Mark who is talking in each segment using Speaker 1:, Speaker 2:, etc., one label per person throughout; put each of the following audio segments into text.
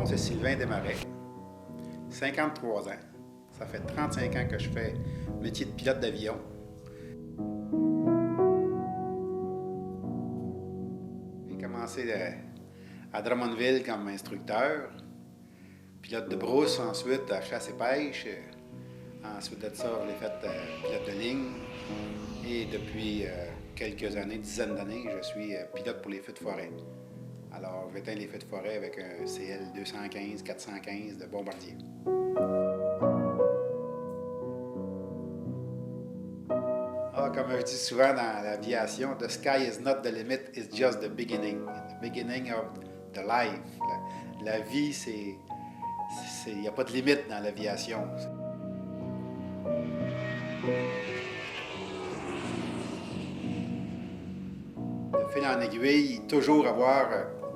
Speaker 1: c'est Sylvain Desmarais, 53 ans. Ça fait 35 ans que je fais le métier de pilote d'avion. J'ai commencé à Drummondville comme instructeur, pilote de brousse, ensuite à chasse et pêche. Ensuite de ça, j'ai fait pilote de ligne. Et depuis quelques années, dizaines d'années, je suis pilote pour les feux de forêt. Alors, j'éteins les feux de forêt avec un CL 215, 415 de Bombardier. Comme je dis souvent dans l'aviation, the sky is not the limit, it's just the beginning. The beginning of the life. La vie, il n'y a pas de limite dans l'aviation. De fil en aiguille, toujours avoir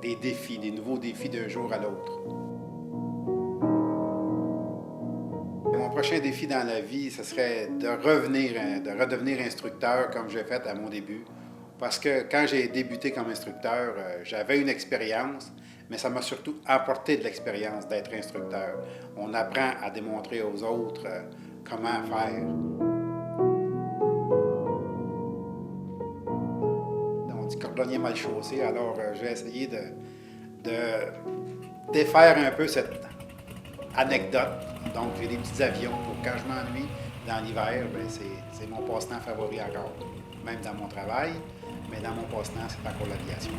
Speaker 1: des défis, des nouveaux défis d'un jour à l'autre. Mon prochain défi dans la vie, ce serait de redevenir instructeur comme j'ai fait à mon début. Parce que quand j'ai débuté comme instructeur, j'avais une expérience, mais ça m'a surtout apporté de l'expérience d'être instructeur. On apprend à démontrer aux autres comment faire. On dit cordonnier mal chaussé, alors j'ai essayé de défaire un peu cette anecdote. Donc, j'ai des petits avions pour quand je m'ennuie dans l'hiver, c'est mon passe-temps favori encore. Même dans mon travail, mais dans mon passe-temps, c'est encore l'aviation.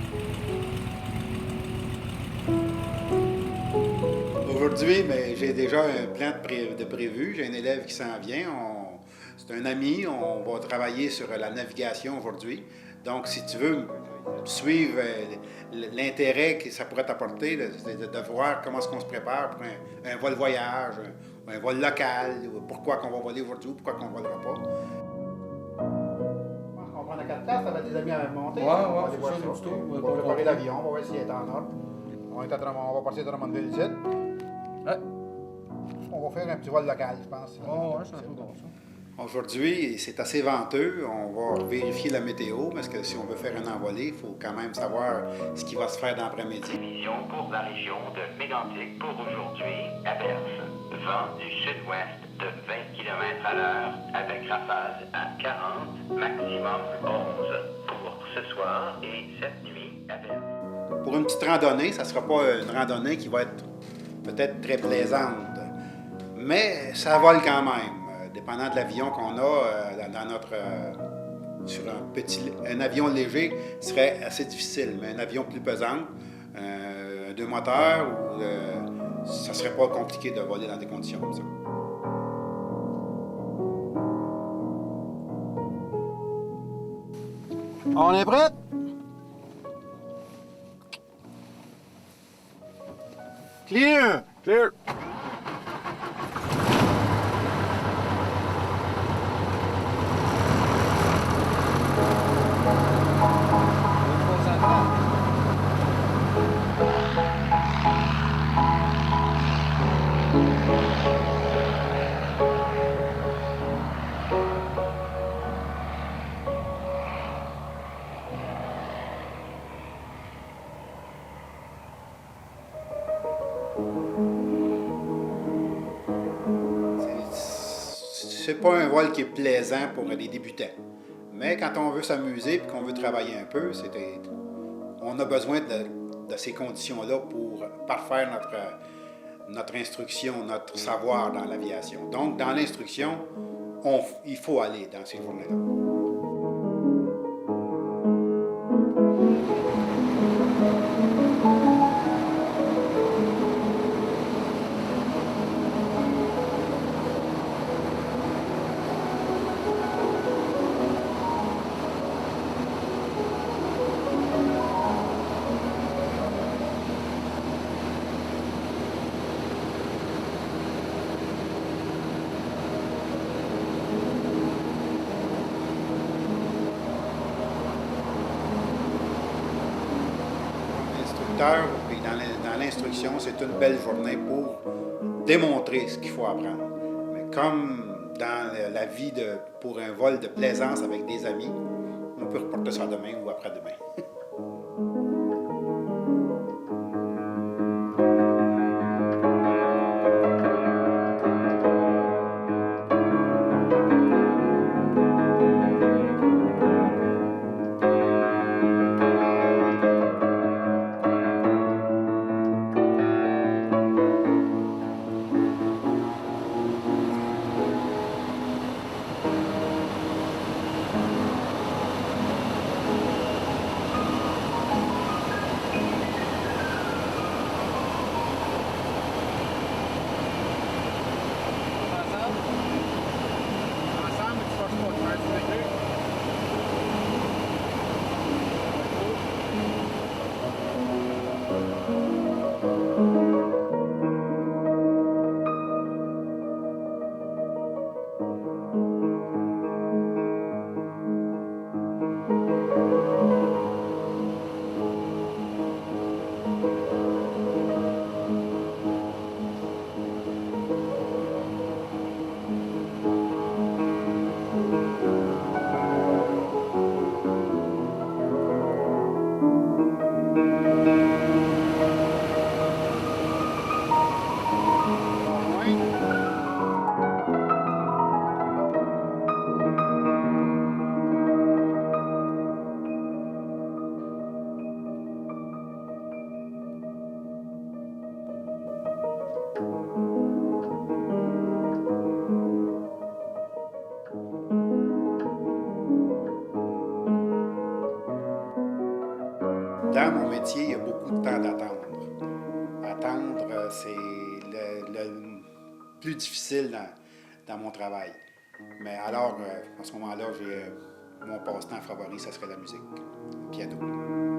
Speaker 1: Aujourd'hui, j'ai déjà un plan de prévu. J'ai un élève qui s'en vient. C'est un ami. On va travailler sur la navigation aujourd'hui. Donc, si tu veux suivre l'intérêt que ça pourrait t'apporter, de voir comment est-ce qu'on se prépare pour un vol voyage, un vol local, pourquoi qu'on va voler aujourd'hui, pourquoi qu'on ne volera pas. On prend la 4 places, t'avais des amis à monter.
Speaker 2: Ouais,
Speaker 1: on va aller voir
Speaker 2: ça.
Speaker 1: On va préparer l'avion, on va voir s'il est en ordre. On va partir de Drummondville ici.
Speaker 2: Ouais.
Speaker 1: On va faire un petit vol local, je pense.
Speaker 2: Oh, ouais, c'est un peu bon ça.
Speaker 1: Aujourd'hui, c'est assez venteux. On va vérifier la météo parce que si on veut faire un envolé, il faut quand même savoir ce qui va se faire dans l'après-midi.
Speaker 3: Vision pour la région de Mégantic pour aujourd'hui, averse. Vent du sud-ouest de 20 km/h avec rafale à 40, maximum 11 pour ce soir et cette nuit, averse.
Speaker 1: Pour une petite randonnée, ça ne sera pas une randonnée qui va être peut-être très plaisante, mais ça vole quand même. Dépendant de l'avion qu'on a dans notre... sur un avion léger serait assez difficile, mais un avion plus pesant, deux moteurs, ça ne serait pas compliqué de voler dans des conditions comme ça. On est prêt? Clear!
Speaker 2: Clear!
Speaker 1: C'est pas un vol qui est plaisant pour les débutants. Mais quand on veut s'amuser et qu'on veut travailler un peu, on a besoin de ces conditions-là pour parfaire notre instruction, notre savoir dans l'aviation. Donc, dans l'instruction, il faut aller dans ces journées-là. Puis dans l'instruction, c'est une belle journée pour démontrer ce qu'il faut apprendre. Mais comme dans la vie pour un vol de plaisance avec des amis, on peut reporter ça demain ou après-demain. Dans mon métier, il y a beaucoup de temps d'attendre. Attendre, c'est le plus difficile dans mon travail. Mais alors, à ce moment-là, j'ai mon passe-temps favori, ça serait la musique, le piano.